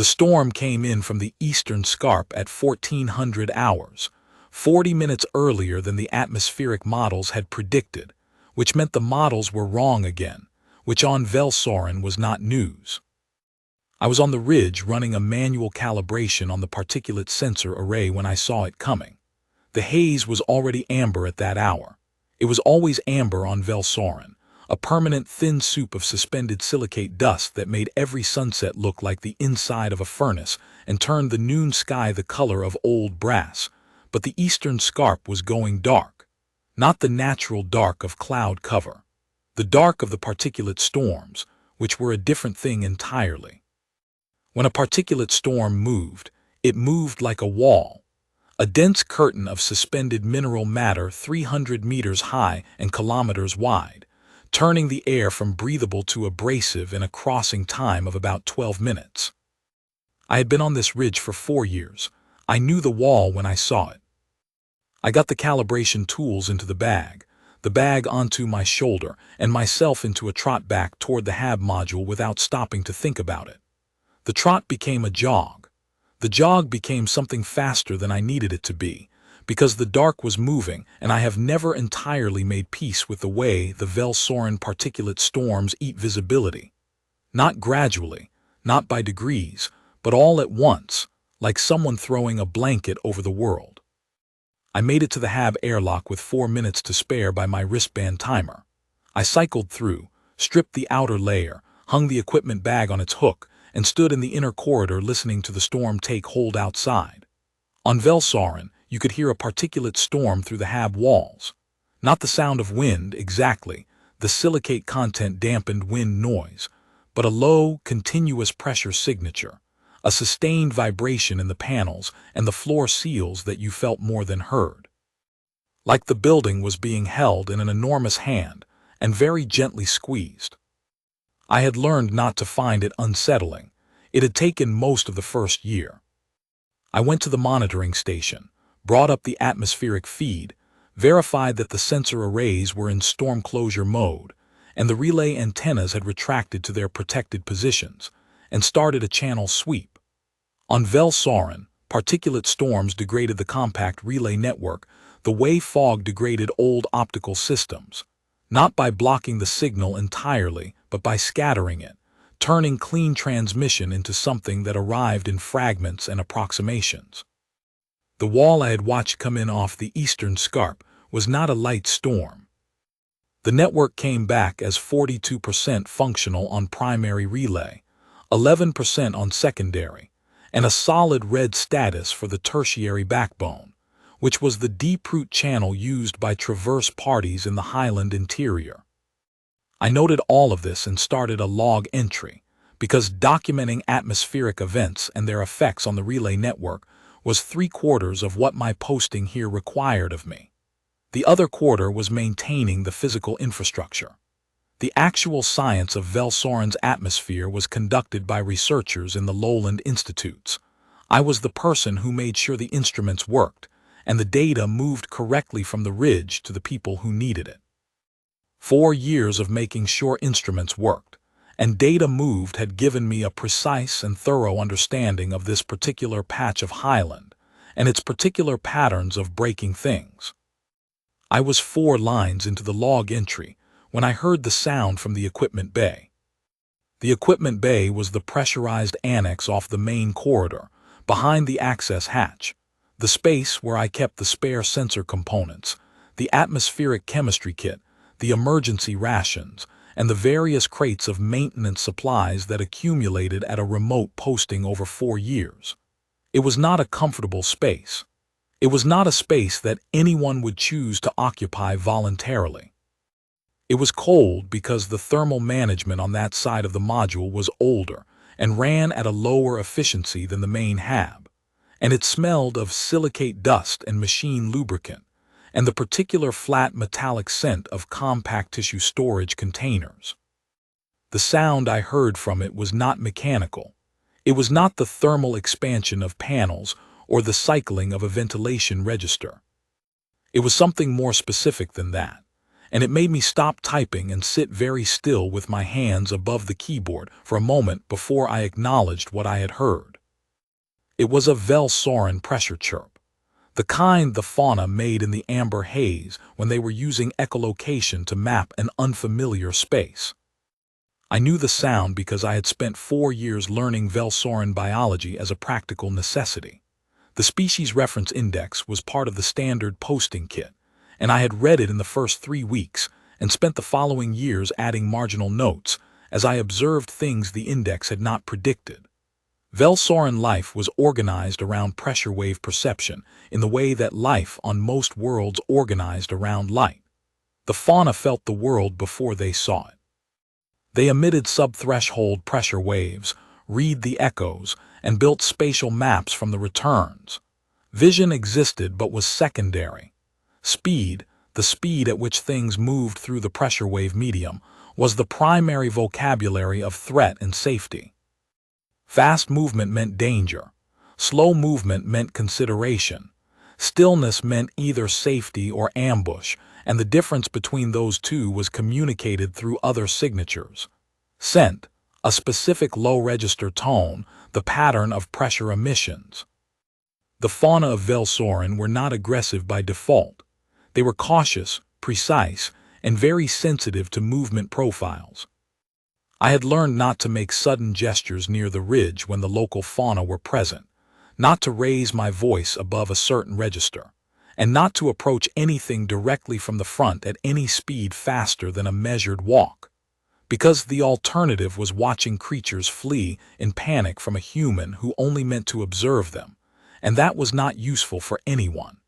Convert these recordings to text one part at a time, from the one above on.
The storm came in from the eastern scarp at 1400 hours, 40 minutes earlier than the atmospheric models had predicted, which meant the models were wrong again, which on Velsoren was not news. I was on the ridge running a manual calibration on the particulate sensor array when I saw it coming. The haze was already amber at that hour. It was always amber on Velsoren, a permanent thin soup of suspended silicate dust that made every sunset look like the inside of a furnace and turned the noon sky the color of old brass. But the eastern scarp was going dark, not the natural dark of cloud cover, the dark of the particulate storms, which were a different thing entirely. When a particulate storm moved, it moved like a wall, a dense curtain of suspended mineral matter 300 meters high and kilometers wide, turning the air from breathable to abrasive in a crossing time of about 12 minutes. I had been on this ridge for 4 years. I knew the wall when I saw it. I got the calibration tools into the bag onto my shoulder, and myself into a trot back toward the HAB module without stopping to think about it. The trot became a jog. The jog became something faster than I needed it to be, because the dark was moving, and I have never entirely made peace with the way the Velsoren particulate storms eat visibility. Not gradually, not by degrees, but all at once, like someone throwing a blanket over the world. I made it to the HAB airlock with 4 minutes to spare by my wristband timer. I cycled through, stripped the outer layer, hung the equipment bag on its hook, and stood in the inner corridor listening to the storm take hold outside. On Velsoren, you could hear a particulate storm through the HAB walls. Not the sound of wind, exactly, the silicate content dampened wind noise, but a low, continuous pressure signature, a sustained vibration in the panels and the floor seals that you felt more than heard. Like the building was being held in an enormous hand and very gently squeezed. I had learned not to find it unsettling. It had taken most of the first year. I went to the monitoring station, brought up the atmospheric feed, verified that the sensor arrays were in storm closure mode, and the relay antennas had retracted to their protected positions, and started a channel sweep. On Velsoren, particulate storms degraded the compact relay network the way fog degraded old optical systems, not by blocking the signal entirely, but by scattering it, turning clean transmission into something that arrived in fragments and approximations. The wall I had watched come in off the eastern scarp was not a light storm. The network came back as 42% functional on primary relay, 11% on secondary, and a solid red status for the tertiary backbone, which was the deep root channel used by traverse parties in the highland interior. I noted all of this and started a log entry, because documenting atmospheric events and their effects on the relay network was 3/4 of what my posting here required of me. The other quarter was maintaining the physical infrastructure. The actual science of Velsoren's atmosphere was conducted by researchers in the lowland institutes. I was the person who made sure the instruments worked, and the data moved correctly from the ridge to the people who needed it. 4 years of making sure instruments worked, and data moved had given me a precise and thorough understanding of this particular patch of highland, and its particular patterns of breaking things. I was 4 lines into the log entry when I heard the sound from the equipment bay. The equipment bay was the pressurized annex off the main corridor, behind the access hatch, the space where I kept the spare sensor components, the atmospheric chemistry kit, the emergency rations, and the various crates of maintenance supplies that accumulated at a remote posting over 4 years. It was not a comfortable space. It was not a space that anyone would choose to occupy voluntarily. It was cold because the thermal management on that side of the module was older and ran at a lower efficiency than the main HAB, and it smelled of silicate dust and machine lubricant, and the particular flat metallic scent of compact tissue storage containers. The sound I heard from it was not mechanical. It was not the thermal expansion of panels or the cycling of a ventilation register. It was something more specific than that, and it made me stop typing and sit very still with my hands above the keyboard for a moment before I acknowledged what I had heard. It was a Velsorin pressure chirp, the kind the fauna made in the amber haze when they were using echolocation to map an unfamiliar space. I knew the sound because I had spent 4 years learning Velsorin biology as a practical necessity. The species reference index was part of the standard posting kit, and I had read it in the first 3 weeks and spent the following years adding marginal notes as I observed things the index had not predicted. Velsorin life was organized around pressure wave perception in the way that life on most worlds organized around light. The fauna felt the world before they saw it. They emitted sub-threshold pressure waves, read the echoes, and built spatial maps from the returns. Vision existed but was secondary. Speed, the speed at which things moved through the pressure wave medium, was the primary vocabulary of threat and safety. Fast movement meant danger. Slow movement meant consideration. Stillness meant either safety or ambush, and the difference between those two was communicated through other signatures. Scent, a specific low-register tone, the pattern of pressure emissions. The fauna of Velsorin were not aggressive by default. They were cautious, precise, and very sensitive to movement profiles. I had learned not to make sudden gestures near the ridge when the local fauna were present, not to raise my voice above a certain register, and not to approach anything directly from the front at any speed faster than a measured walk, because the alternative was watching creatures flee in panic from a human who only meant to observe them, and that was not useful for anyone.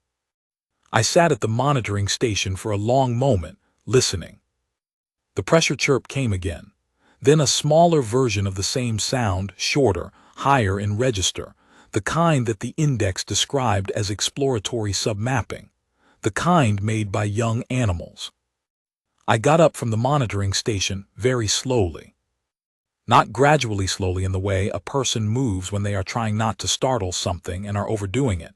I sat at the monitoring station for a long moment, listening. The pressure chirp came again, then a smaller version of the same sound, shorter, higher in register, the kind that the index described as exploratory submapping, the kind made by young animals. I got up from the monitoring station very slowly. Not gradually slowly in the way a person moves when they are trying not to startle something and are overdoing it.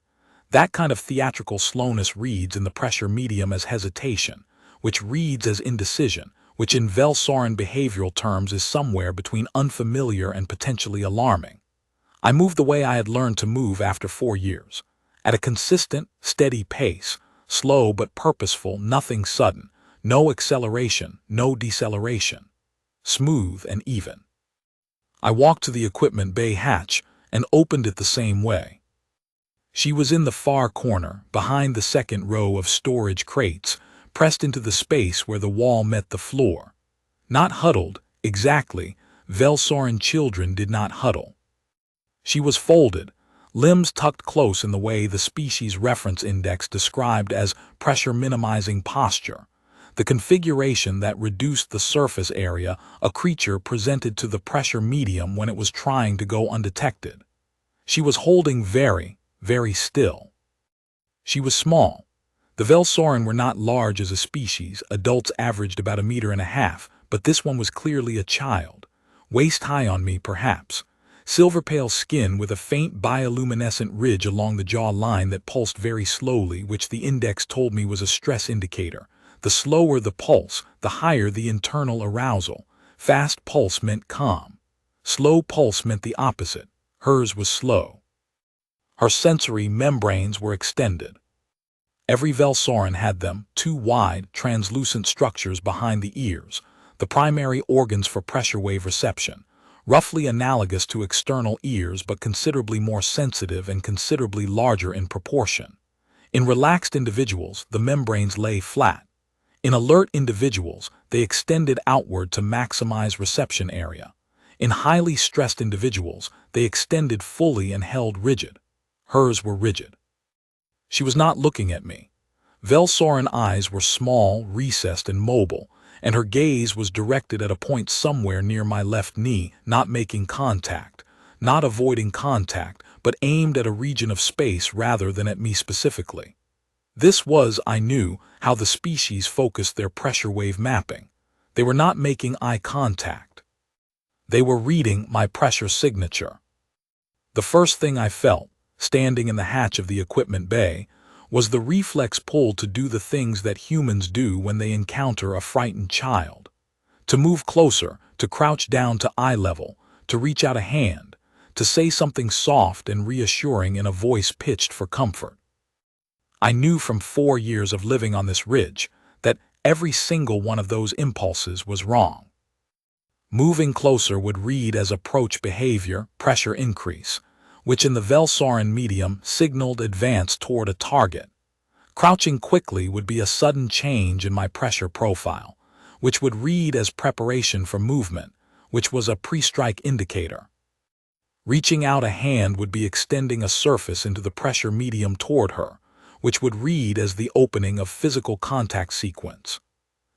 That kind of theatrical slowness reads in the pressure medium as hesitation, which reads as indecision, which in Velsorin behavioral terms is somewhere between unfamiliar and potentially alarming. I moved the way I had learned to move after 4 years, at a consistent, steady pace, slow but purposeful, nothing sudden, no acceleration, no deceleration, smooth and even. I walked to the equipment bay hatch and opened it the same way. She was in the far corner, behind the second row of storage crates, pressed into the space where the wall met the floor. Not huddled, exactly, Velsorin children did not huddle. She was folded, limbs tucked close in the way the species reference index described as pressure-minimizing posture, the configuration that reduced the surface area a creature presented to the pressure medium when it was trying to go undetected. She was holding very, very still. She was small. The Velsorin were not large as a species, adults averaged about 1.5 meters, but this one was clearly a child, waist-high on me perhaps. Silver-pale skin with a faint bioluminescent ridge along the jaw line that pulsed very slowly, which the index told me was a stress indicator. The slower the pulse, the higher the internal arousal. Fast pulse meant calm. Slow pulse meant the opposite. Hers was slow. Her sensory membranes were extended. Every Velsorin had them, 2 wide, translucent structures behind the ears, the primary organs for pressure wave reception, roughly analogous to external ears but considerably more sensitive and considerably larger in proportion. In relaxed individuals, the membranes lay flat. In alert individuals, they extended outward to maximize reception area. In highly stressed individuals, they extended fully and held rigid. Hers were rigid. She was not looking at me. Velsorin eyes were small, recessed, and mobile, and her gaze was directed at a point somewhere near my left knee, not making contact, not avoiding contact, but aimed at a region of space rather than at me specifically. This was, I knew, how the species focused their pressure wave mapping. They were not making eye contact. They were reading my pressure signature. The first thing I felt, standing in the hatch of the equipment bay, was the reflex pull to do the things that humans do when they encounter a frightened child. To move closer, to crouch down to eye level, to reach out a hand, to say something soft and reassuring in a voice pitched for comfort. I knew from 4 years of living on this ridge that every single one of those impulses was wrong. Moving closer would read as approach behavior, pressure increase, which in the Velsorin medium signaled advance toward a target. Crouching quickly would be a sudden change in my pressure profile, which would read as preparation for movement, which was a pre-strike indicator. Reaching out a hand would be extending a surface into the pressure medium toward her, which would read as the opening of physical contact sequence.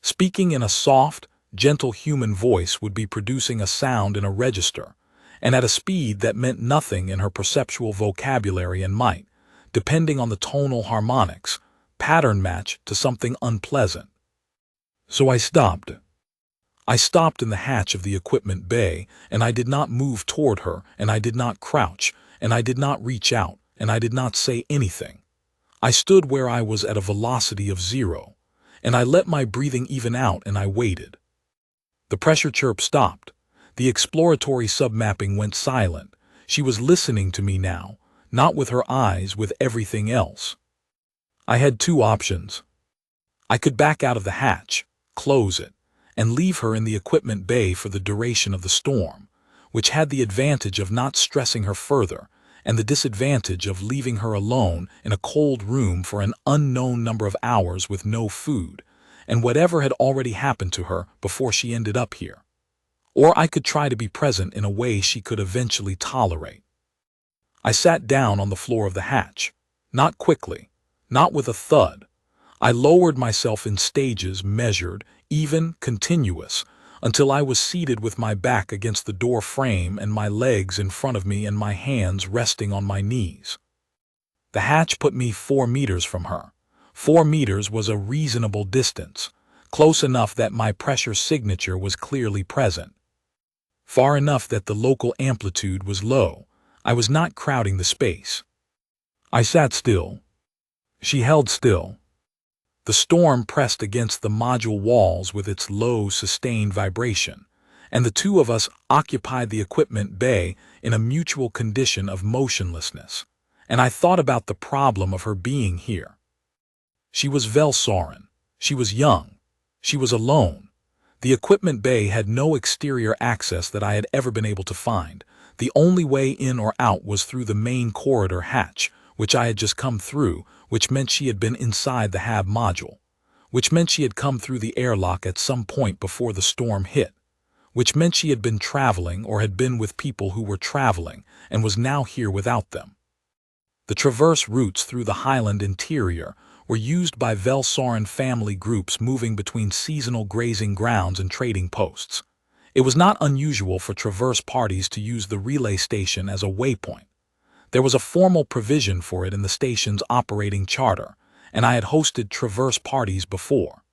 Speaking in a soft, gentle human voice would be producing a sound in a register, and at a speed that meant nothing in her perceptual vocabulary and might, depending on the tonal harmonics, pattern match to something unpleasant. So I stopped. I stopped in the hatch of the equipment bay, and I did not move toward her, and I did not crouch, and I did not reach out, and I did not say anything. I stood where I was at a velocity of 0, and I let my breathing even out and I waited. The pressure chirp stopped. The exploratory submapping went silent. She was listening to me now, not with her eyes, with everything else. I had 2 options. I could back out of the hatch, close it, and leave her in the equipment bay for the duration of the storm, which had the advantage of not stressing her further and the disadvantage of leaving her alone in a cold room for an unknown number of hours with no food, and whatever had already happened to her before she ended up here. Or I could try to be present in a way she could eventually tolerate. I sat down on the floor of the hatch, not quickly, not with a thud. I lowered myself in stages, measured, even, continuous, until I was seated with my back against the door frame and my legs in front of me and my hands resting on my knees. The hatch put me 4 meters from her. 4 meters was a reasonable distance, close enough that my pressure signature was clearly present. Far enough that the local amplitude was low. I was not crowding the space. I sat still. She held still. The storm pressed against the module walls with its low, sustained vibration, and the 2 of us occupied the equipment bay in a mutual condition of motionlessness, and I thought about the problem of her being here. She was Velsorin. She was young. She was alone. The equipment bay had no exterior access that I had ever been able to find. The only way in or out was through the main corridor hatch, which I had just come through, which meant she had been inside the HAB module, which meant she had come through the airlock at some point before the storm hit, which meant she had been traveling or had been with people who were traveling and was now here without them. The traverse routes through the highland interior were used by Velsorin family groups moving between seasonal grazing grounds and trading posts. It was not unusual for traverse parties to use the relay station as a waypoint. There was a formal provision for it in the station's operating charter, and I had hosted traverse parties before.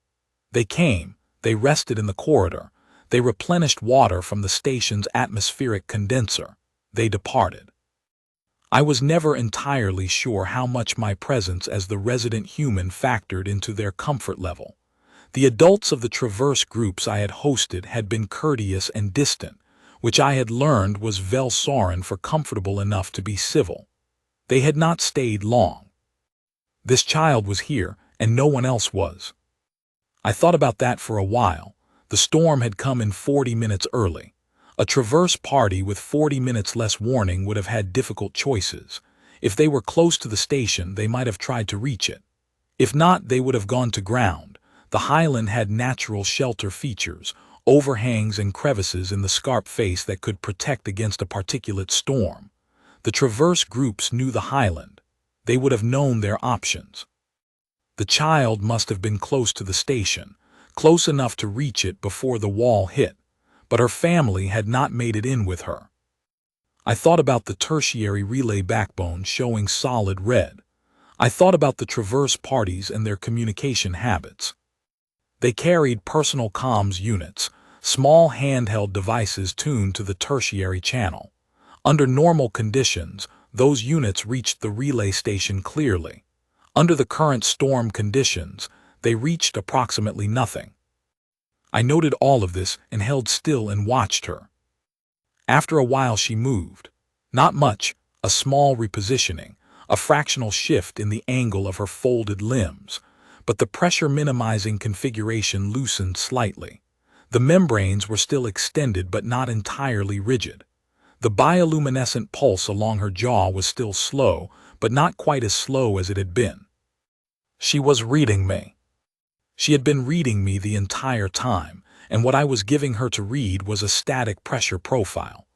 They came, they rested in the corridor, they replenished water from the station's atmospheric condenser, they departed. I was never entirely sure how much my presence as the resident human factored into their comfort level. The adults of the traverse groups I had hosted had been courteous and distant, which I had learned was Velsorin for comfortable enough to be civil. They had not stayed long. This child was here, and no one else was. I thought about that for a while. The storm had come in 40 minutes early. A traverse party with 40 minutes less warning would have had difficult choices. If they were close to the station, they might have tried to reach it. If not, they would have gone to ground. The highland had natural shelter features, overhangs and crevices in the scarp face that could protect against a particulate storm. The traverse groups knew the highland. They would have known their options. The child must have been close to the station, close enough to reach it before the wall hit, but her family had not made it in with her. I thought about the tertiary relay backbone showing solid red. I thought about the traverse parties and their communication habits. They carried personal comms units, small handheld devices tuned to the tertiary channel. Under normal conditions, those units reached the relay station clearly. Under the current storm conditions, they reached approximately nothing. I noted all of this and held still and watched her. After a while she moved. Not much, a small repositioning, a fractional shift in the angle of her folded limbs, but the pressure-minimizing configuration loosened slightly. The membranes were still extended but not entirely rigid. The bioluminescent pulse along her jaw was still slow, but not quite as slow as it had been. She was reading me. She had been reading me the entire time, and what I was giving her to read was a static pressure profile.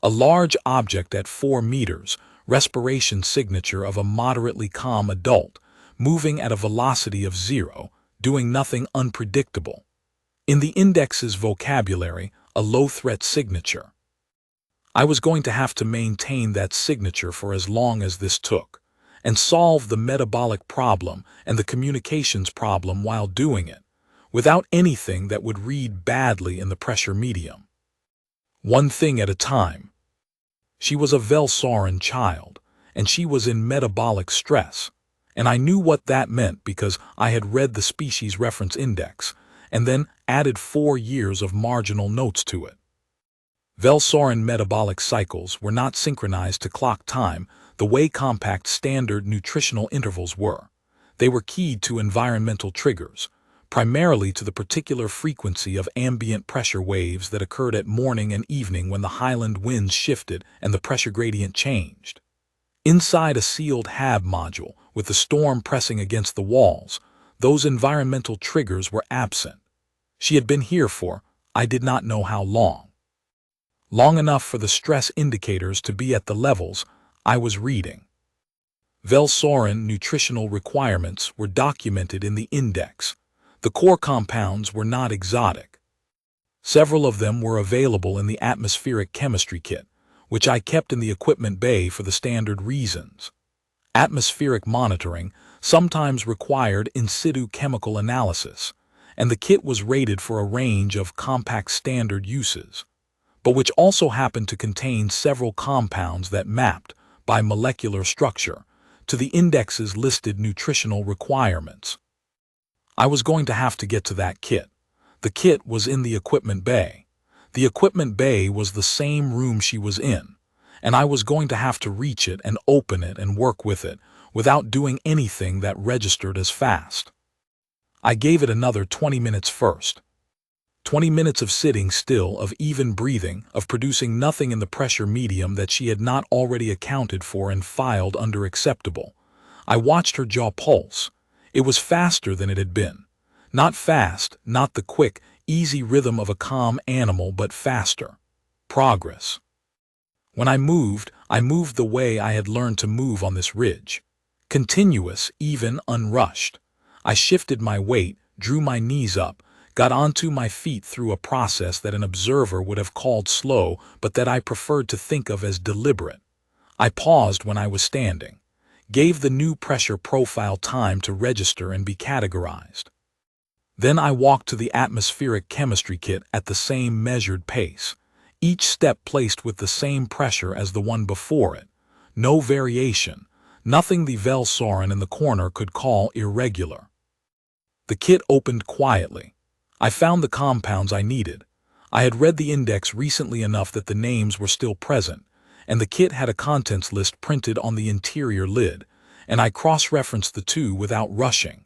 A large object at 4 meters, respiration signature of a moderately calm adult, moving at a velocity of 0, doing nothing unpredictable. In the index's vocabulary, a low-threat signature. I was going to have to maintain that signature for as long as this took, and solve the metabolic problem and the communications problem while doing it, without anything that would read badly in the pressure medium. One thing at a time. She was a Velsoran child, and she was in metabolic stress, and I knew what that meant because I had read the species reference index, and then added 4 years of marginal notes to it. Velsoran metabolic cycles were not synchronized to clock time the way compact standard nutritional intervals were. They were keyed to environmental triggers, primarily to the particular frequency of ambient pressure waves that occurred at morning and evening when the highland winds shifted and the pressure gradient changed. Inside a sealed HAB module, with the storm pressing against the walls, those environmental triggers were absent. She had been here for, I did not know how long. Long enough for the stress indicators to be at the levels I was reading. Velsoran nutritional requirements were documented in the index. The core compounds were not exotic. Several of them were available in the atmospheric chemistry kit, which I kept in the equipment bay for the standard reasons. Atmospheric monitoring sometimes required in situ chemical analysis, and the kit was rated for a range of compact standard uses, but which also happened to contain several compounds that mapped, by molecular structure, to the index's listed nutritional requirements. I was going to have to get to that kit. The kit was in the equipment bay. The equipment bay was the same room she was in, and I was going to have to reach it and open it and work with it without doing anything that registered as fast. I gave it another 20 minutes first. 20 minutes of sitting still, of even breathing, of producing nothing in the pressure medium that she had not already accounted for and filed under acceptable. I watched her jaw pulse. It was faster than it had been. Not fast, not the quick, easy rhythm of a calm animal, but faster. Progress. When I moved the way I had learned to move on this ridge. Continuous, even unrushed. I shifted my weight, drew my knees up, got onto my feet through a process that an observer would have called slow, but that I preferred to think of as deliberate. I paused when I was standing, gave the new pressure profile time to register and be categorized. Then I walked to the atmospheric chemistry kit at the same measured pace, each step placed with the same pressure as the one before it. No variation, nothing the Velsoran in the corner could call irregular. The kit opened quietly. I found the compounds I needed. I had read the index recently enough that the names were still present, and the kit had a contents list printed on the interior lid, and I cross-referenced the two without rushing.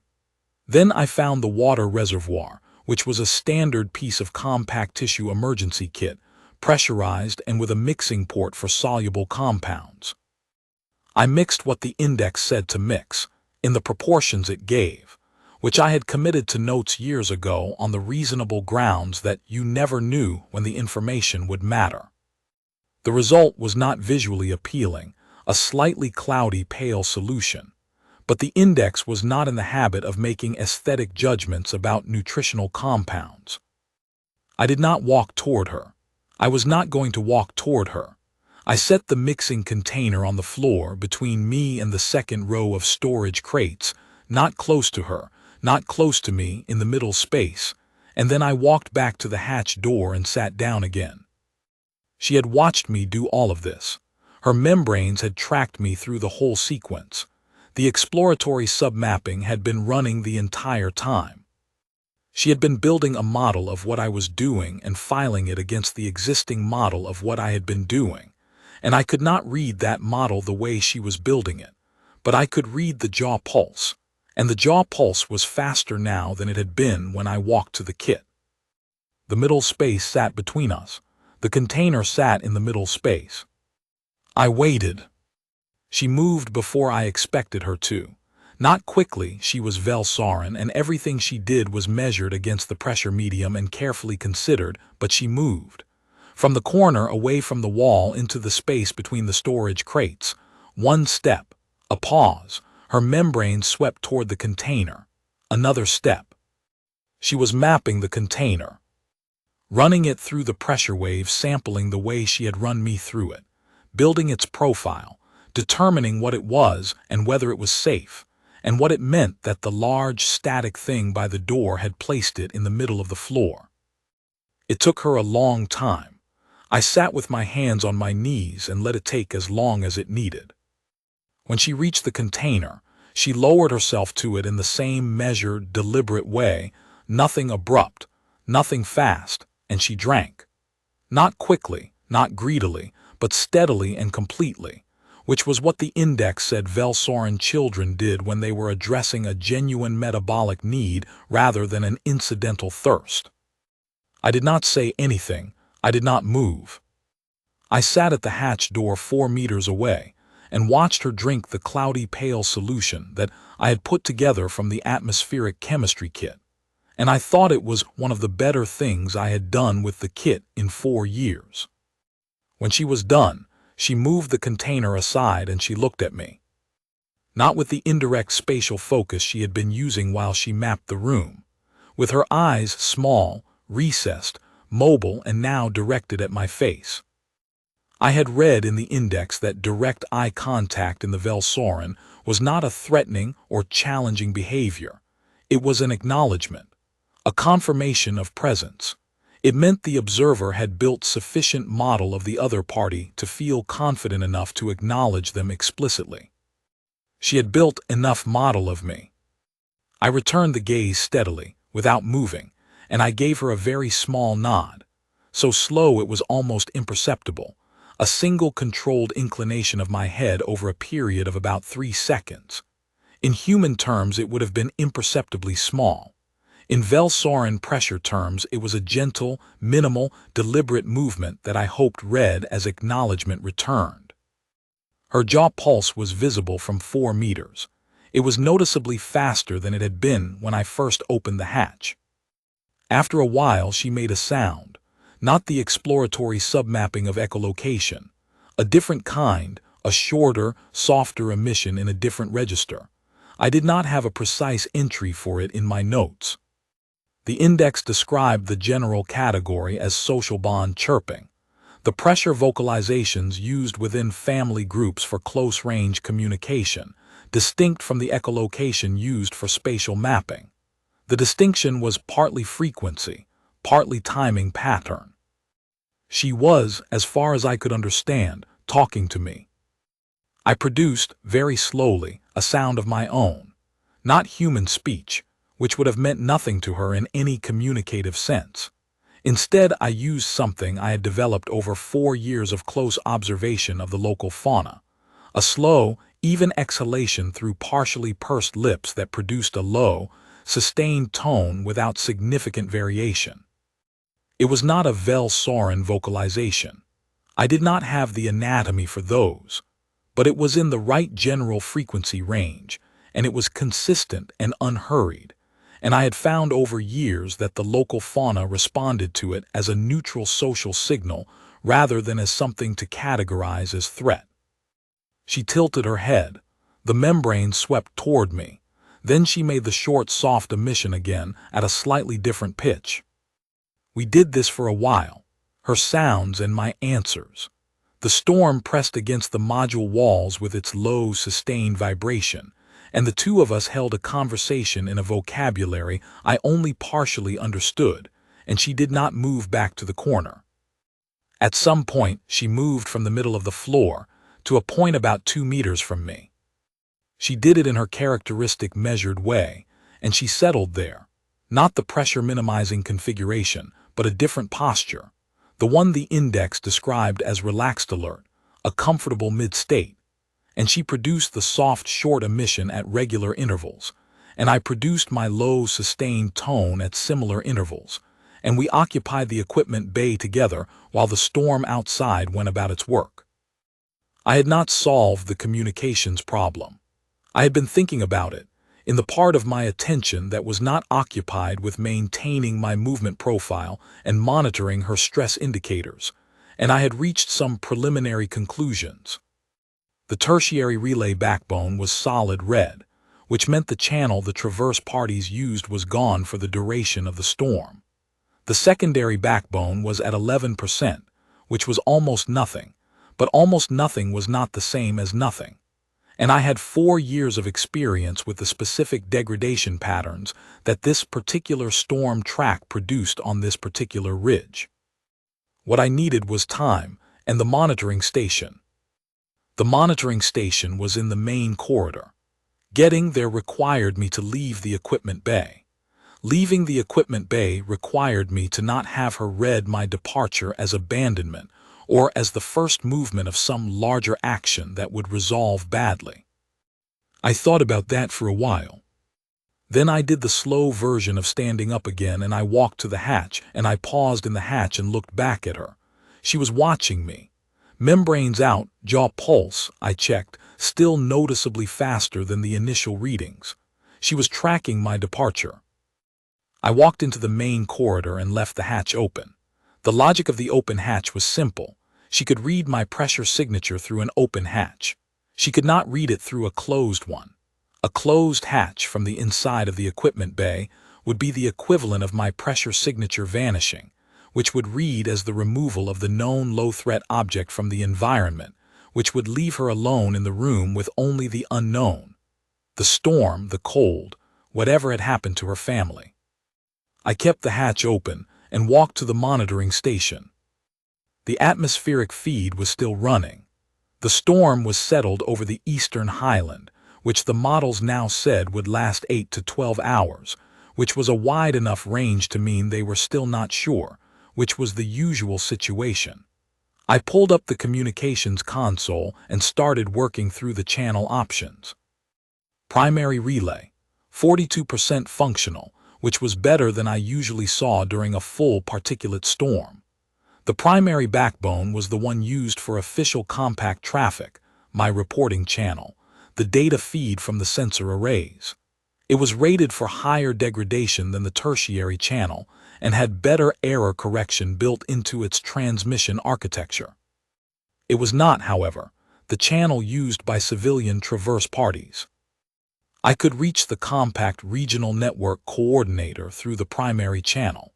Then I found the water reservoir, which was a standard piece of compact tissue emergency kit, pressurized and with a mixing port for soluble compounds. I mixed what the index said to mix, in the proportions it gave, which I had committed to notes years ago on the reasonable grounds that you never knew when the information would matter. The result was not visually appealing, a slightly cloudy pale solution, but the index was not in the habit of making aesthetic judgments about nutritional compounds. I did not walk toward her. I was not going to walk toward her. I set the mixing container on the floor between me and the second row of storage crates, not close to her, not close to me, in the middle space, and then I walked back to the hatch door and sat down again. She had watched me do all of this. Her membranes had tracked me through the whole sequence. The exploratory submapping had been running the entire time. She had been building a model of what I was doing and filing it against the existing model of what I had been doing, and I could not read that model the way she was building it, but I could read the jaw pulse, and the jaw pulse was faster now than it had been when I walked to the kit. The middle space sat between us. The container sat in the middle space. I waited. She moved before I expected her to. Not quickly, she was Velsorin, and everything she did was measured against the pressure medium and carefully considered, but she moved. From the corner away from the wall into the space between the storage crates. One step. A pause. Her membrane swept toward the container. Another step. She was mapping the container, running it through the pressure wave, sampling the way she had run me through it, building its profile, determining what it was and whether it was safe, and what it meant that the large static thing by the door had placed it in the middle of the floor. It took her a long time. I sat with my hands on my knees and let it take as long as it needed. When she reached the container, she lowered herself to it in the same measured, deliberate way, nothing abrupt, nothing fast, and she drank. Not quickly, not greedily, but steadily and completely, which was what the index said Velsorin children did when they were addressing a genuine metabolic need rather than an incidental thirst. I did not say anything. I did not move. I sat at the hatch door 4 meters away and watched her drink the cloudy pale solution that I had put together from the atmospheric chemistry kit, and I thought it was one of the better things I had done with the kit in 4 years. When she was done, she moved the container aside and she looked at me. Not with the indirect spatial focus she had been using while she mapped the room, with her eyes small, recessed, mobile, and now directed at my face. I had read in the index that direct eye contact in the Velsorin was not a threatening or challenging behavior. It was an acknowledgement, a confirmation of presence. It meant the observer had built sufficient model of the other party to feel confident enough to acknowledge them explicitly. She had built enough model of me. I returned the gaze steadily, without moving, and I gave her a very small nod, so slow it was almost imperceptible, a single controlled inclination of my head over a period of about 3 seconds. In human terms, it would have been imperceptibly small. In Velsorin pressure terms, it was a gentle, minimal, deliberate movement that I hoped read as acknowledgement returned. Her jaw pulse was visible from 4 meters. It was noticeably faster than it had been when I first opened the hatch. After a while, she made a sound, not the exploratory submapping of echolocation, a different kind, a shorter, softer emission in a different register. I did not have a precise entry for it in my notes. The index described the general category as social bond chirping, the pressure vocalizations used within family groups for close-range communication, distinct from the echolocation used for spatial mapping. The distinction was partly frequency, partly timing pattern. She was, as far as I could understand, talking to me. I produced, very slowly, a sound of my own, not human speech, which would have meant nothing to her in any communicative sense. Instead, I used something I had developed over 4 years of close observation of the local fauna, a slow, even exhalation through partially pursed lips that produced a low, sustained tone without significant variation. It was not a Velsorin vocalization. I did not have the anatomy for those, but it was in the right general frequency range, and it was consistent and unhurried, and I had found over years that the local fauna responded to it as a neutral social signal rather than as something to categorize as threat. She tilted her head. The membrane swept toward me. Then she made the short, soft emission again at a slightly different pitch. We did this for a while, her sounds and my answers. The storm pressed against the module walls with its low, sustained vibration, and the two of us held a conversation in a vocabulary I only partially understood, and she did not move back to the corner. At some point, she moved from the middle of the floor to a point about 2 meters from me. She did it in her characteristic measured way, and she settled there. Not the pressure-minimizing configuration, but a different posture. The one the index described as relaxed alert, a comfortable mid-state. And she produced the soft, short emission at regular intervals, and I produced my low, sustained tone at similar intervals, and we occupied the equipment bay together while the storm outside went about its work. I had not solved the communications problem. I had been thinking about it, in the part of my attention that was not occupied with maintaining my movement profile and monitoring her stress indicators, and I had reached some preliminary conclusions. The tertiary relay backbone was solid red, which meant the channel the traverse parties used was gone for the duration of the storm. The secondary backbone was at 11%, which was almost nothing, but almost nothing was not the same as nothing. And I had 4 years of experience with the specific degradation patterns that this particular storm track produced on this particular ridge. What I needed was time and the monitoring station. The monitoring station was in the main corridor. Getting there required me to leave the equipment bay. Leaving the equipment bay required me to not have her read my departure as abandonment or as the first movement of some larger action that would resolve badly. I thought about that for a while. Then I did the slow version of standing up again, and I walked to the hatch, and I paused in the hatch and looked back at her. She was watching me. Membranes out, jaw pulse, I checked, still noticeably faster than the initial readings. She was tracking my departure. I walked into the main corridor and left the hatch open. The logic of the open hatch was simple. She could read my pressure signature through an open hatch. She could not read it through a closed one. A closed hatch from the inside of the equipment bay would be the equivalent of my pressure signature vanishing, which would read as the removal of the known low-threat object from the environment, which would leave her alone in the room with only the unknown. The storm, the cold, whatever had happened to her family. I kept the hatch open and walked to the monitoring station. The atmospheric feed was still running. The storm was settled over the eastern highland, which the models now said would last 8 to 12 hours, which was a wide enough range to mean they were still not sure, which was the usual situation. I pulled up the communications console and started working through the channel options. Primary relay, 42% functional, which was better than I usually saw during a full particulate storm. The primary backbone was the one used for official compact traffic, my reporting channel, the data feed from the sensor arrays. It was rated for higher degradation than the tertiary channel and had better error correction built into its transmission architecture. It was not, however, the channel used by civilian traverse parties. I could reach the compact regional network coordinator through the primary channel,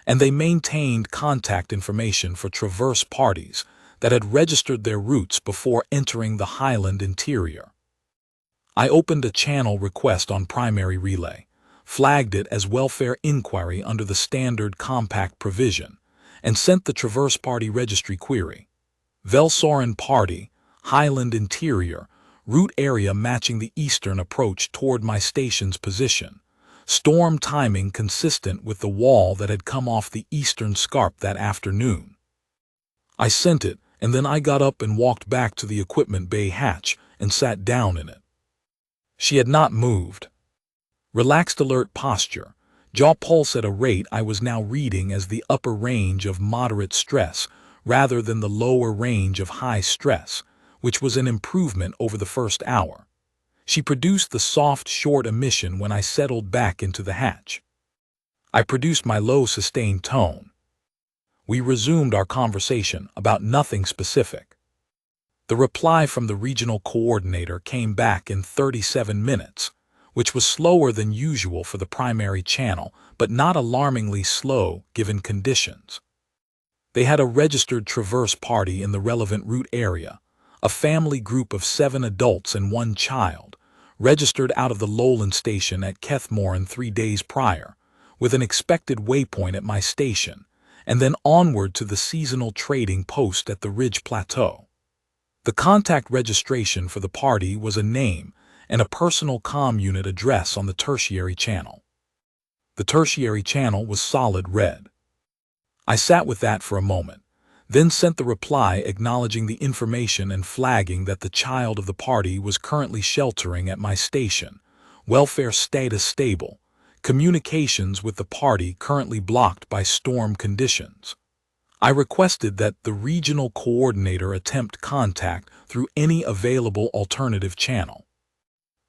and they maintained contact information for traverse parties that had registered their routes before entering the highland interior. I opened a channel request on primary relay, flagged it as welfare inquiry under the standard compact provision, and sent the traverse party registry query. Velsoran party, highland interior, route area matching the eastern approach toward my station's position. Storm timing consistent with the wall that had come off the eastern scarp that afternoon. I sent it, and then I got up and walked back to the equipment bay hatch and sat down in it. She had not moved. Relaxed alert posture, jaw pulse at a rate I was now reading as the upper range of moderate stress rather than the lower range of high stress, which was an improvement over the first hour. She produced the soft, short emission when I settled back into the hatch. I produced my low, sustained tone. We resumed our conversation about nothing specific. The reply from the regional coordinator came back in 37 minutes, which was slower than usual for the primary channel, but not alarmingly slow given conditions. They had a registered traverse party in the relevant route area, a family group of 7 adults and 1 child, registered out of the Lowland station at Kethmoran 3 days prior, with an expected waypoint at my station, and then onward to the seasonal trading post at the Ridge Plateau. The contact registration for the party was a name, and a personal comm unit address on the tertiary channel. The tertiary channel was solid red. I sat with that for a moment, then sent the reply acknowledging the information and flagging that the child of the party was currently sheltering at my station, welfare status stable, communications with the party currently blocked by storm conditions. I requested that the regional coordinator attempt contact through any available alternative channel.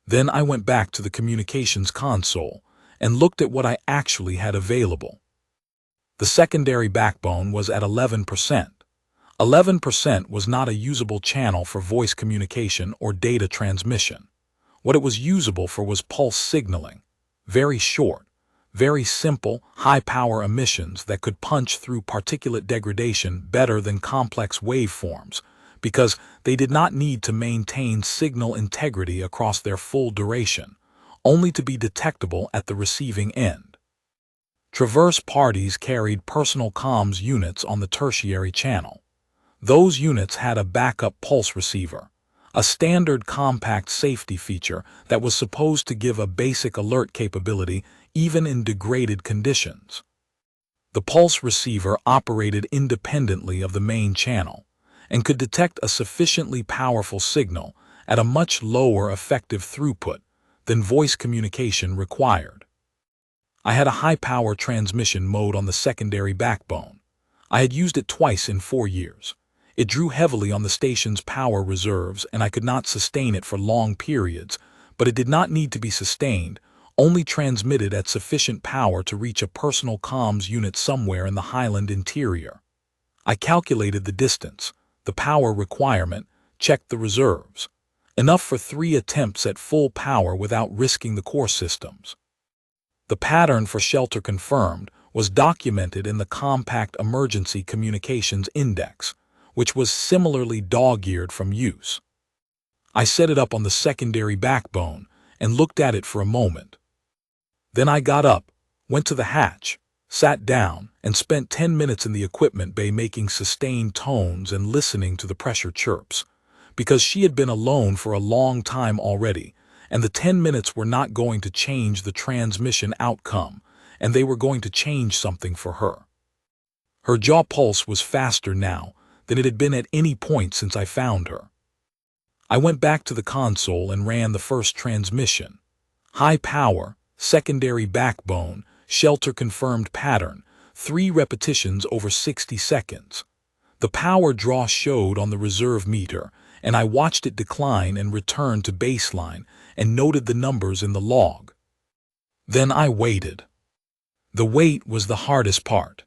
Then I went back to the communications console and looked at what I actually had available. The secondary backbone was at 11%. 11% was not a usable channel for voice communication or data transmission. What it was usable for was pulse signaling, very short, very simple, high-power emissions that could punch through particulate degradation better than complex waveforms, because they did not need to maintain signal integrity across their full duration, only to be detectable at the receiving end. Traverse parties carried personal comms units on the tertiary channel. Those units had a backup pulse receiver, a standard compact safety feature that was supposed to give a basic alert capability even in degraded conditions. The pulse receiver operated independently of the main channel and could detect a sufficiently powerful signal at a much lower effective throughput than voice communication required. I had a high-power transmission mode on the secondary backbone. I had used it twice in 4 years. It drew heavily on the station's power reserves, and I could not sustain it for long periods, but it did not need to be sustained, only transmitted at sufficient power to reach a personal comms unit somewhere in the highland interior. I calculated the distance, the power requirement, checked the reserves. Enough for 3 attempts at full power without risking the core systems. The pattern for shelter confirmed was documented in the Compact Emergency Communications Index, which was similarly dog-eared from use. I set it up on the secondary backbone and looked at it for a moment. Then I got up, went to the hatch, sat down, and spent 10 minutes in the equipment bay making sustained tones and listening to the pressure chirps, because she had been alone for a long time already, and the 10 minutes were not going to change the transmission outcome, and they were going to change something for her. Her jaw pulse was faster now than it had been at any point since I found her. I went back to the console and ran the first transmission. High power, secondary backbone, shelter-confirmed pattern, 3 repetitions over 60 seconds. The power draw showed on the reserve meter, and I watched it decline and return to baseline and noted the numbers in the log. Then I waited. The wait was the hardest part.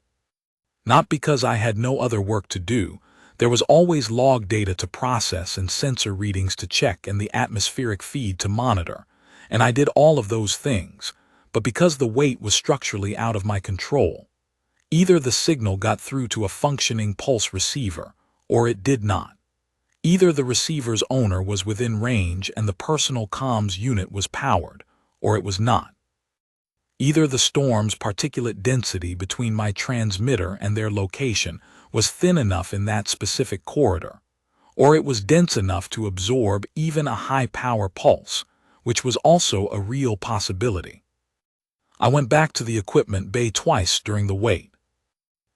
Not because I had no other work to do. There was always log data to process and sensor readings to check and the atmospheric feed to monitor, and I did all of those things, but because the weight was structurally out of my control. Either the signal got through to a functioning pulse receiver, or it did not. Either the receiver's owner was within range and the personal comms unit was powered, or it was not. Either the storm's particulate density between my transmitter and their location was thin enough in that specific corridor, or it was dense enough to absorb even a high-power pulse, which was also a real possibility. I went back to the equipment bay twice during the wait.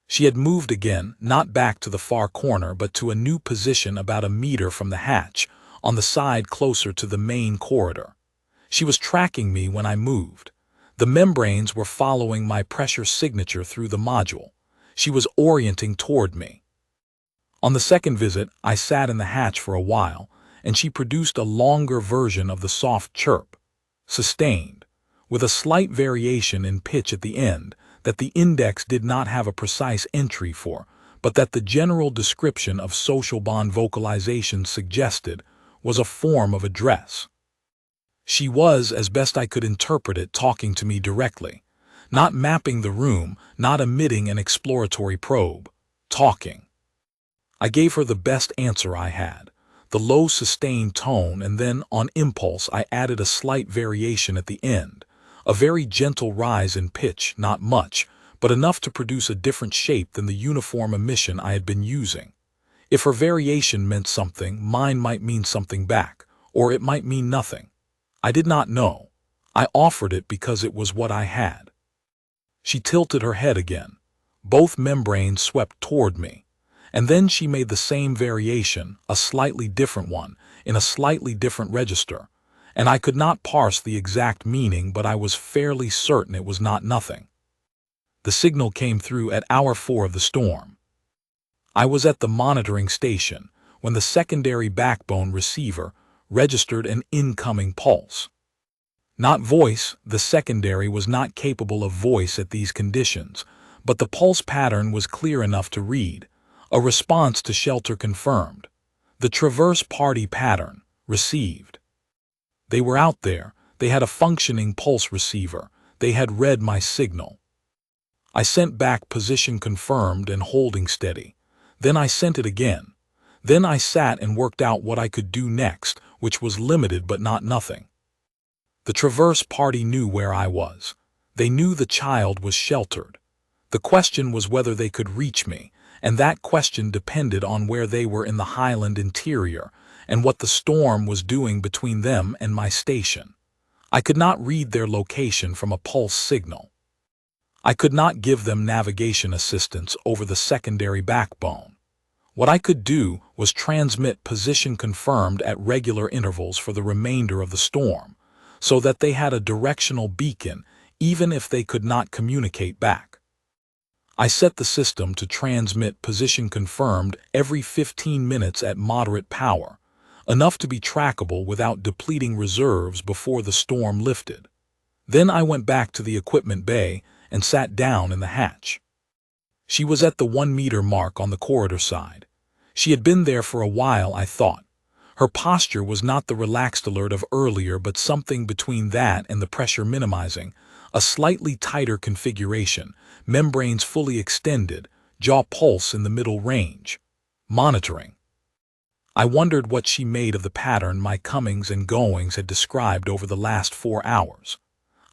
She had moved again, not back to the far corner, but to a new position about a meter from the hatch, on the side closer to the main corridor. She was tracking me when I moved. The membranes were following my pressure signature through the module. She was orienting toward me. On the second visit, I sat in the hatch for a while, and she produced a longer version of the soft chirp, sustained, with a slight variation in pitch at the end that the index did not have a precise entry for, but that the general description of social bond vocalization suggested was a form of address. She was, as best I could interpret it, talking to me directly, not mapping the room, not emitting an exploratory probe, talking. I gave her the best answer I had, the low sustained tone, and then, on impulse, I added a slight variation at the end, a very gentle rise in pitch, not much, but enough to produce a different shape than the uniform emission I had been using. If her variation meant something, mine might mean something back, or it might mean nothing. I did not know. I offered it because it was what I had. She tilted her head again. Both membranes swept toward me. And then she made the same variation, a slightly different one, in a slightly different register. And I could not parse the exact meaning, but I was fairly certain it was not nothing. The signal came through at hour 4 of the storm. I was at the monitoring station when the secondary backbone receiver registered an incoming pulse. Not voice, the secondary was not capable of voice at these conditions, but the pulse pattern was clear enough to read. A response to shelter confirmed. The traverse party pattern, received. They were out there, they had a functioning pulse receiver, they had read my signal. I sent back position confirmed and holding steady. Then I sent it again. Then I sat and worked out what I could do next, which was limited but not nothing. The traverse party knew where I was. They knew the child was sheltered. The question was whether they could reach me, and that question depended on where they were in the highland interior and what the storm was doing between them and my station. I could not read their location from a pulse signal. I could not give them navigation assistance over the secondary backbone. What I could do was transmit position confirmed at regular intervals for the remainder of the storm, so that they had a directional beacon even if they could not communicate back. I set the system to transmit position confirmed every 15 minutes at moderate power, enough to be trackable without depleting reserves before the storm lifted. Then I went back to the equipment bay and sat down in the hatch. She was at the 1-meter mark on the corridor side. She had been there for a while, I thought. Her posture was not the relaxed alert of earlier, but something between that and the pressure minimizing, a slightly tighter configuration, membranes fully extended, jaw pulse in the middle range. Monitoring. I wondered what she made of the pattern my comings and goings had described over the last 4 hours.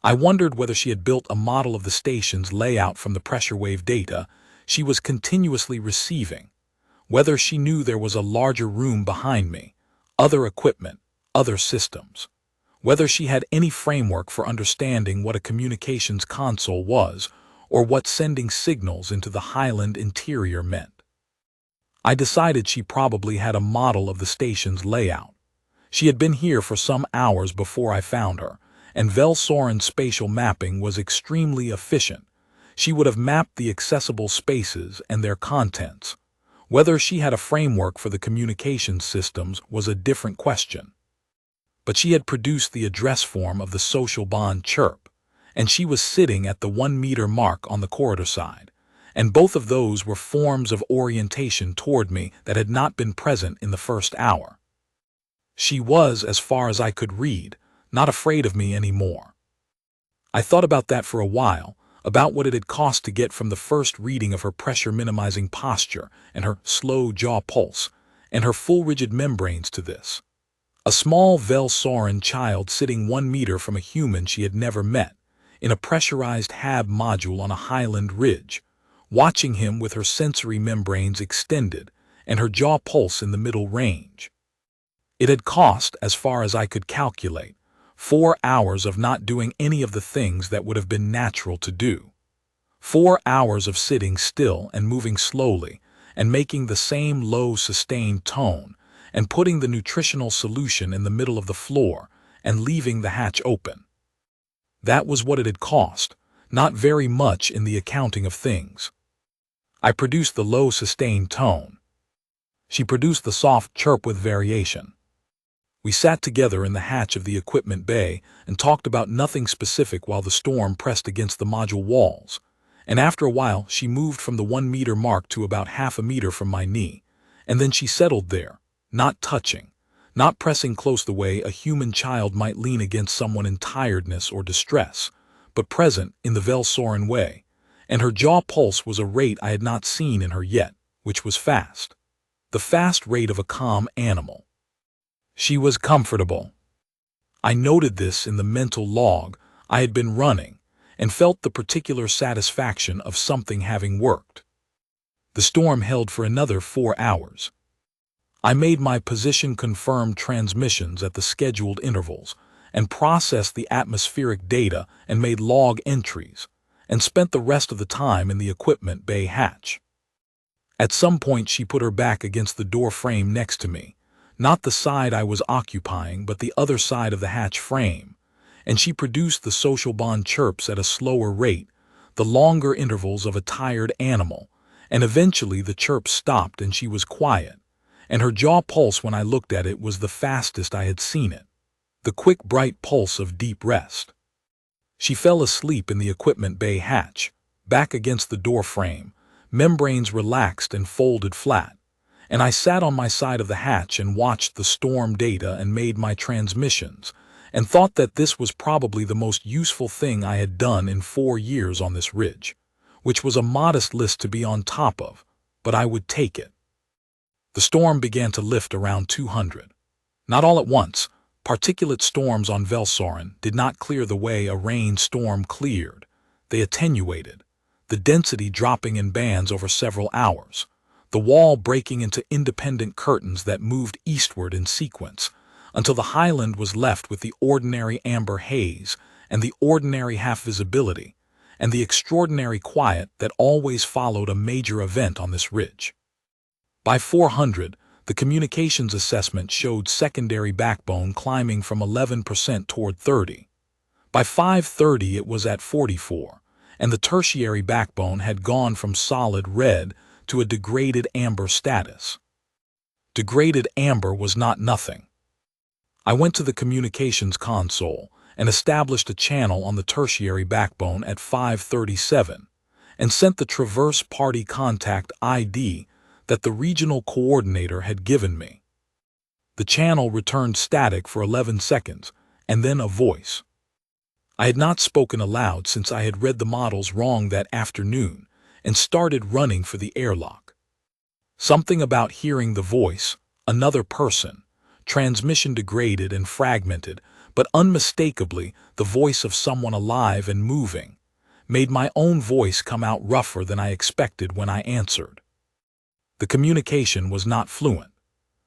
I wondered whether she had built a model of the station's layout from the pressure wave data she was continuously receiving, whether she knew there was a larger room behind me, other equipment, other systems, whether she had any framework for understanding what a communications console was or what sending signals into the highland interior meant. I decided she probably had a model of the station's layout. She had been here for some hours before I found her, and Velsoren's spatial mapping was extremely efficient. She would have mapped the accessible spaces and their contents. Whether she had a framework for the communications systems was a different question. But she had produced the address form of the social bond chirp, and she was sitting at the 1-meter mark on the corridor side, and both of those were forms of orientation toward me that had not been present in the first hour. She was, as far as I could read, not afraid of me anymore. I thought about that for a while, about what it had cost to get from the first reading of her pressure-minimizing posture and her slow jaw pulse and her full rigid membranes to this. A small Velsoren child sitting 1 meter from a human she had never met, in a pressurized HAB module on a highland ridge, watching him with her sensory membranes extended and her jaw pulse in the middle range. It had cost, as far as I could calculate, 4 hours of not doing any of the things that would have been natural to do. 4 hours of sitting still and moving slowly and making the same low sustained tone and putting the nutritional solution in the middle of the floor and leaving the hatch open. That was what it had cost, not very much in the accounting of things. I produced the low sustained tone. She produced the soft chirp with variation. We sat together in the hatch of the equipment bay and talked about nothing specific while the storm pressed against the module walls, and after a while she moved from the 1-meter mark to about half a meter from my knee, and then she settled there, not touching, not pressing close the way a human child might lean against someone in tiredness or distress, but present in the Velsoren way, and her jaw pulse was a rate I had not seen in her yet, which was fast. The fast rate of a calm animal. She was comfortable. I noted this in the mental log I had been running and felt the particular satisfaction of something having worked. The storm held for another 4 hours. I made my position-confirmed transmissions at the scheduled intervals and processed the atmospheric data and made log entries, and spent the rest of the time in the equipment bay hatch. At some point she put her back against the door frame next to me, not the side I was occupying but the other side of the hatch frame, and she produced the social bond chirps at a slower rate, the longer intervals of a tired animal, and eventually the chirp stopped and she was quiet, and her jaw pulse when I looked at it was the fastest I had seen it, the quick bright pulse of deep rest. She fell asleep in the equipment bay hatch, back against the door frame, membranes relaxed and folded flat, and I sat on my side of the hatch and watched the storm data and made my transmissions, and thought that this was probably the most useful thing I had done in 4 years on this ridge, which was a modest list to be on top of, but I would take it. The storm began to lift around 200. Not all at once. Particulate storms on Velsoren did not clear the way a rain storm cleared. They attenuated, the density dropping in bands over several hours, the wall breaking into independent curtains that moved eastward in sequence, until the highland was left with the ordinary amber haze and the ordinary half-visibility, and the extraordinary quiet that always followed a major event on this ridge. By 400, the communications assessment showed secondary backbone climbing from 11% toward 30. By 5:30 it was at 44, and the tertiary backbone had gone from solid red to a degraded amber status. Degraded amber was not nothing. I went to the communications console and established a channel on the tertiary backbone at 5:37 and sent the traverse party contact ID that the regional coordinator had given me. The channel returned static for 11 seconds, and then a voice. I had not spoken aloud since I had read the models wrong that afternoon and started running for the airlock. Something about hearing the voice, another person, transmission degraded and fragmented, but unmistakably the voice of someone alive and moving, made my own voice come out rougher than I expected when I answered. The communication was not fluent.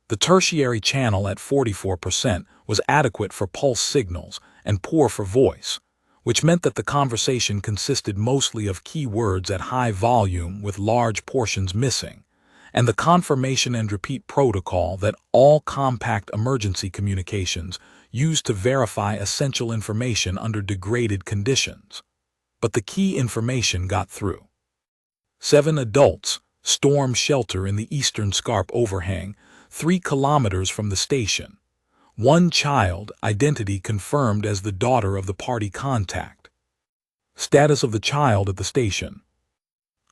The tertiary channel at 44% was adequate for pulse signals and poor for voice, which meant that the conversation consisted mostly of key words at high volume with large portions missing, and the confirmation and repeat protocol that all compact emergency communications use to verify essential information under degraded conditions. But the key information got through. 7 adults, storm shelter in the eastern scarp overhang, 3 kilometers from the station. 1 child, identity confirmed as the daughter of the party contact. Status of the child at the station.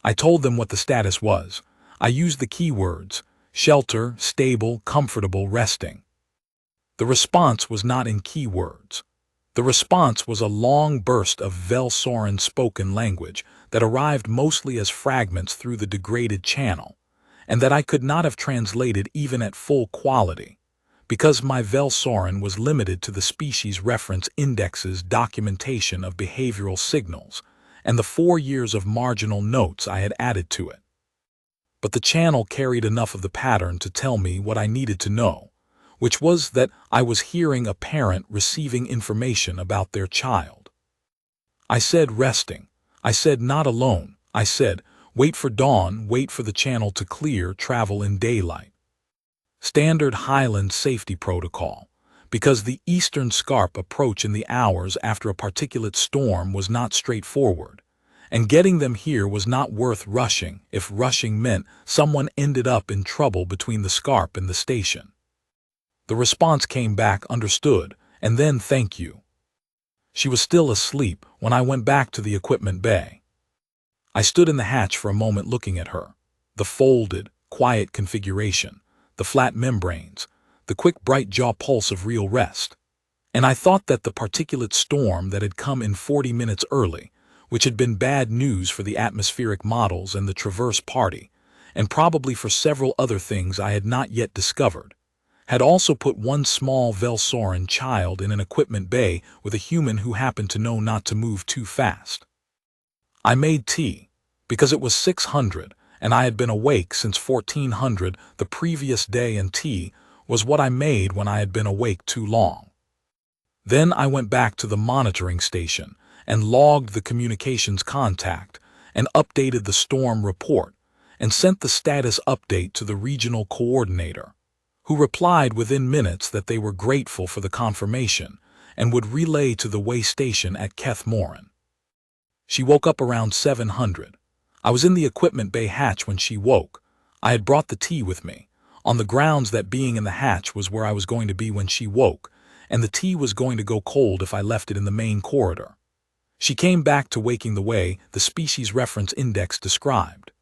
I told them what the status was. I used the keywords, shelter, stable, comfortable, resting. The response was not in keywords. The response was a long burst of Velsoren spoken language that arrived mostly as fragments through the degraded channel, and that I could not have translated even at full quality, because my Velsoren was limited to the species reference index's documentation of behavioral signals and the 4 years of marginal notes I had added to it. But the channel carried enough of the pattern to tell me what I needed to know, which was that I was hearing a parent receiving information about their child. I said resting. I said not alone. I said, wait for dawn, wait for the channel to clear, travel in daylight. Standard Highland safety protocol, because the eastern scarp approach in the hours after a particulate storm was not straightforward, and getting them here was not worth rushing if rushing meant someone ended up in trouble between the scarp and the station. The response came back understood, and then thank you. She was still asleep when I went back to the equipment bay. I stood in the hatch for a moment looking at her, the folded, quiet configuration, the flat membranes, the quick bright jaw pulse of real rest, and I thought that the particulate storm that had come in 40 minutes early, which had been bad news for the atmospheric models and the traverse party, and probably for several other things I had not yet discovered, had also put one small Velsoren child in an equipment bay with a human who happened to know not to move too fast. I made tea, because it was 600, and I had been awake since 1400 the previous day, and tea was what I made when I had been awake too long. Then I went back to the monitoring station and logged the communications contact and updated the storm report and sent the status update to the regional coordinator, who replied within minutes that they were grateful for the confirmation and would relay to the way station at Kethmoran. She woke up around 700. I was in the equipment bay hatch when she woke. I had brought the tea with me, on the grounds that being in the hatch was where I was going to be when she woke, and the tea was going to go cold if I left it in the main corridor. She came back to waking the way the species reference index described.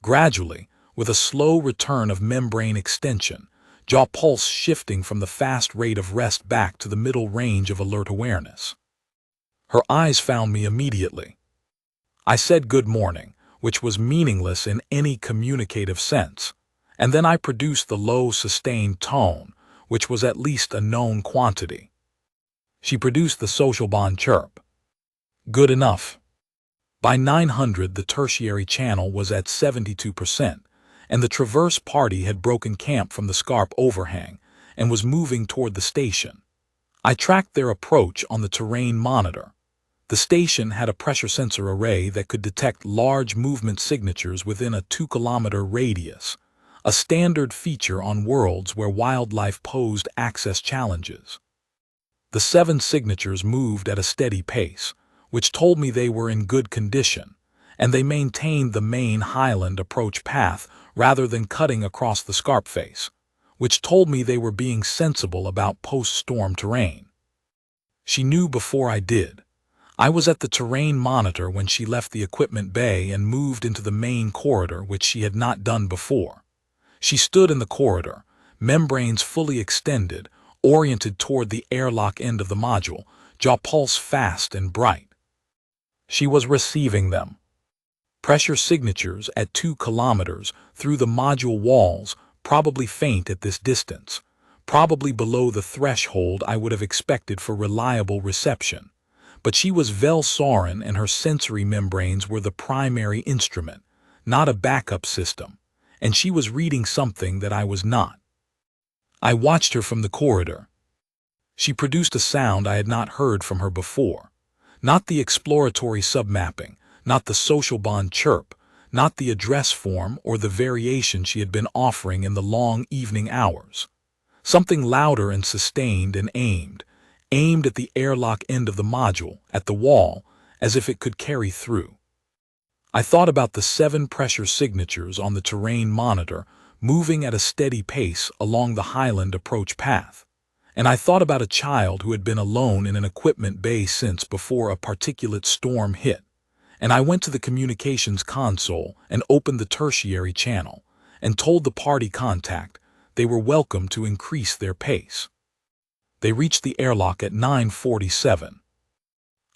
Gradually, with a slow return of membrane extension, jaw pulse shifting from the fast rate of rest back to the middle range of alert awareness. Her eyes found me immediately. I said good morning, which was meaningless in any communicative sense, and then I produced the low, sustained tone, which was at least a known quantity. She produced the social bond chirp. Good enough. By 900, the tertiary channel was at 72%, and the traverse party had broken camp from the scarp overhang and was moving toward the station. I tracked their approach on the terrain monitor. The station had a pressure sensor array that could detect large movement signatures within a 2-kilometer radius, a standard feature on worlds where wildlife posed access challenges. The 7 signatures moved at a steady pace, which told me they were in good condition, and they maintained the main highland approach path rather than cutting across the scarp face, which told me they were being sensible about post-storm terrain. She knew before I did. I was at the terrain monitor when she left the equipment bay and moved into the main corridor, which she had not done before. She stood in the corridor, membranes fully extended, oriented toward the airlock end of the module, jaw pulse fast and bright. She was receiving them. Pressure signatures at 2 kilometers through the module walls, probably faint at this distance, probably below the threshold I would have expected for reliable reception. But she was Velsorin and her sensory membranes were the primary instrument, not a backup system, and she was reading something that I was not. I watched her from the corridor. She produced a sound I had not heard from her before. Not the exploratory submapping, not the social bond chirp, not the address form or the variation she had been offering in the long evening hours. Something louder and sustained and aimed at the airlock end of the module, at the wall, as if it could carry through. I thought about the 7 pressure signatures on the terrain monitor moving at a steady pace along the highland approach path, and I thought about a child who had been alone in an equipment bay since before a particulate storm hit, and I went to the communications console and opened the tertiary channel and told the party contact they were welcome to increase their pace. They reached the airlock at 9:47.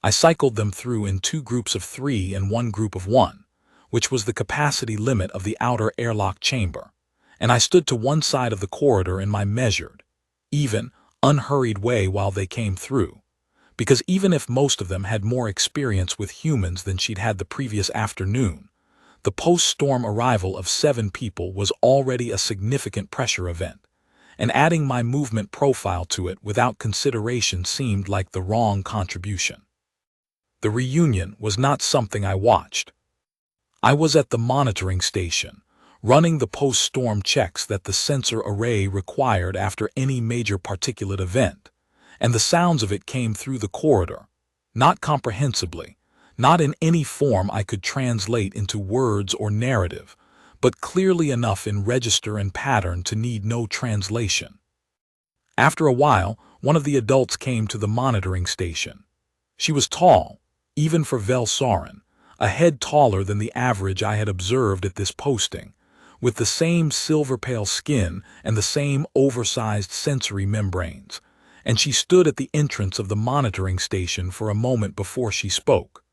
I cycled them through in 2 groups of 3 and 1 group of 1, which was the capacity limit of the outer airlock chamber, and I stood to one side of the corridor in my measured, even, unhurried way while they came through, because even if most of them had more experience with humans than she'd had the previous afternoon, the post-storm arrival of 7 people was already a significant pressure event, and adding my movement profile to it without consideration seemed like the wrong contribution. The reunion was not something I watched. I was at the monitoring station, running the post-storm checks that the sensor array required after any major particulate event, and the sounds of it came through the corridor, not comprehensibly, not in any form I could translate into words or narrative, but clearly enough in register and pattern to need no translation. After a while, one of the adults came to the monitoring station. She was tall, even for Velsorin, a head taller than the average I had observed at this posting, with the same silver-pale skin and the same oversized sensory membranes, and she stood at the entrance of the monitoring station for a moment before she spoke.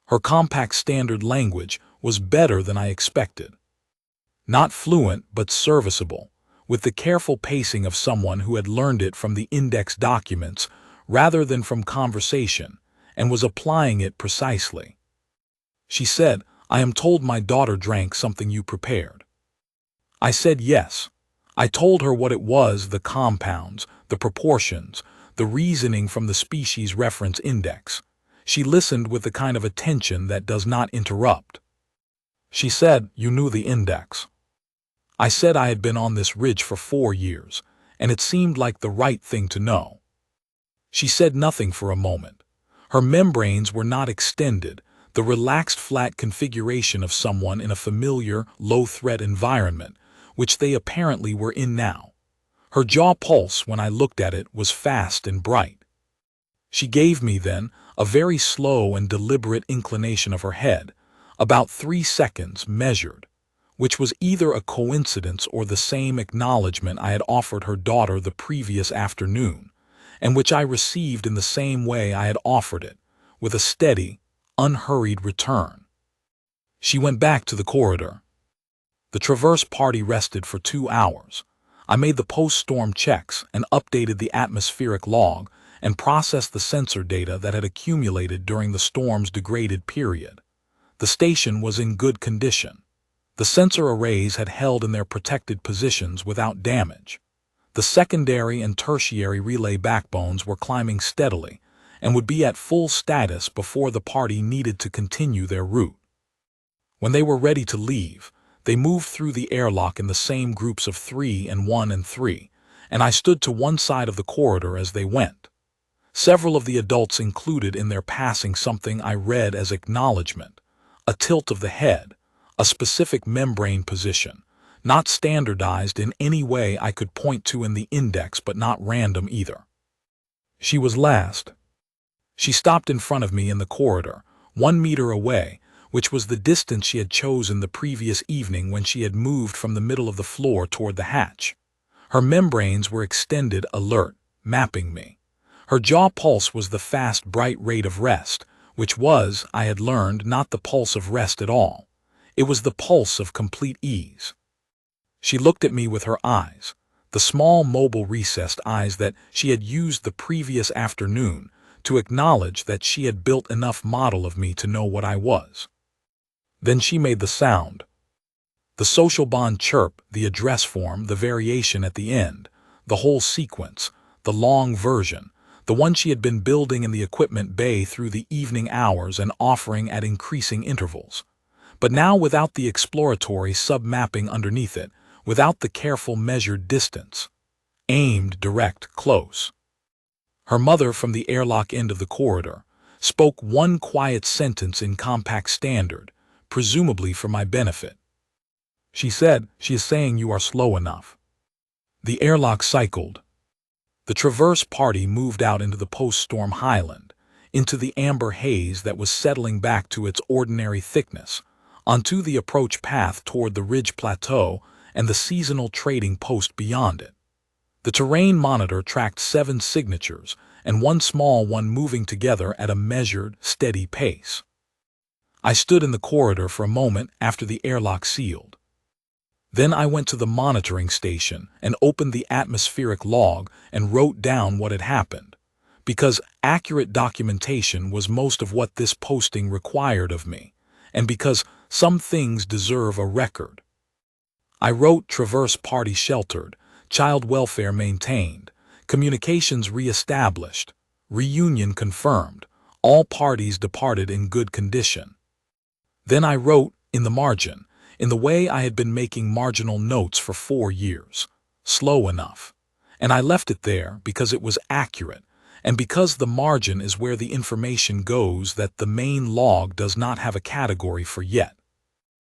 Her compact standard language was better than I expected. Not fluent, but serviceable, with the careful pacing of someone who had learned it from the index documents rather than from conversation, and was applying it precisely. She said, "I am told my daughter drank something you prepared." I said yes. I told her what it was, the compounds, the proportions, the reasoning from the species reference index. She listened with the kind of attention that does not interrupt. She said, "You knew the index." I said I had been on this ridge for 4 years, and it seemed like the right thing to know. She said nothing for a moment. Her membranes were not extended, the relaxed flat configuration of someone in a familiar, low-threat environment, which they apparently were in now. Her jaw pulse, when I looked at it, was fast and bright. She gave me, then, a very slow and deliberate inclination of her head, about 3 seconds measured, which was either a coincidence or the same acknowledgment I had offered her daughter the previous afternoon, and which I received in the same way I had offered it, with a steady, unhurried return. She went back to the corridor. The traverse party rested for 2 hours. I made the post-storm checks and updated the atmospheric log and processed the sensor data that had accumulated during the storm's degraded period. The station was in good condition. The sensor arrays had held in their protected positions without damage. The secondary and tertiary relay backbones were climbing steadily and would be at full status before the party needed to continue their route. When they were ready to leave, they moved through the airlock in the same groups of 3 and 1 and 3, and I stood to one side of the corridor as they went. Several of the adults included in their passing something I read as acknowledgement, a tilt of the head, a specific membrane position, not standardized in any way I could point to in the index but not random either. She was last. She stopped in front of me in the corridor, 1 meter away, which was the distance she had chosen the previous evening when she had moved from the middle of the floor toward the hatch. Her membranes were extended, alert, mapping me. Her jaw pulse was the fast, bright rate of rest, which was, I had learned, not the pulse of rest at all. It was the pulse of complete ease. She looked at me with her eyes, the small, mobile, recessed eyes that she had used the previous afternoon to acknowledge that she had built enough model of me to know what I was. Then she made the sound. The social bond chirp, the address form, the variation at the end, the whole sequence, the long version, the one she had been building in the equipment bay through the evening hours and offering at increasing intervals. But now without the exploratory sub-mapping underneath it, without the careful measured distance. Aimed, direct, close. Her mother from the airlock end of the corridor spoke one quiet sentence in compact standard, presumably for my benefit. She said, "She is saying you are slow enough." The airlock cycled. The traverse party moved out into the post-storm highland, into the amber haze that was settling back to its ordinary thickness, onto the approach path toward the ridge plateau and the seasonal trading post beyond it. The terrain monitor tracked 7 signatures and one small one moving together at a measured, steady pace. I stood in the corridor for a moment after the airlock sealed. Then I went to the monitoring station and opened the atmospheric log and wrote down what had happened, because accurate documentation was most of what this posting required of me, and because some things deserve a record. I wrote traverse party sheltered, child welfare maintained, communications re-established, reunion confirmed, all parties departed in good condition. Then I wrote, in the margin, in the way I had been making marginal notes for 4 years, slow enough. And I left it there because it was accurate, and because the margin is where the information goes that the main log does not have a category for yet.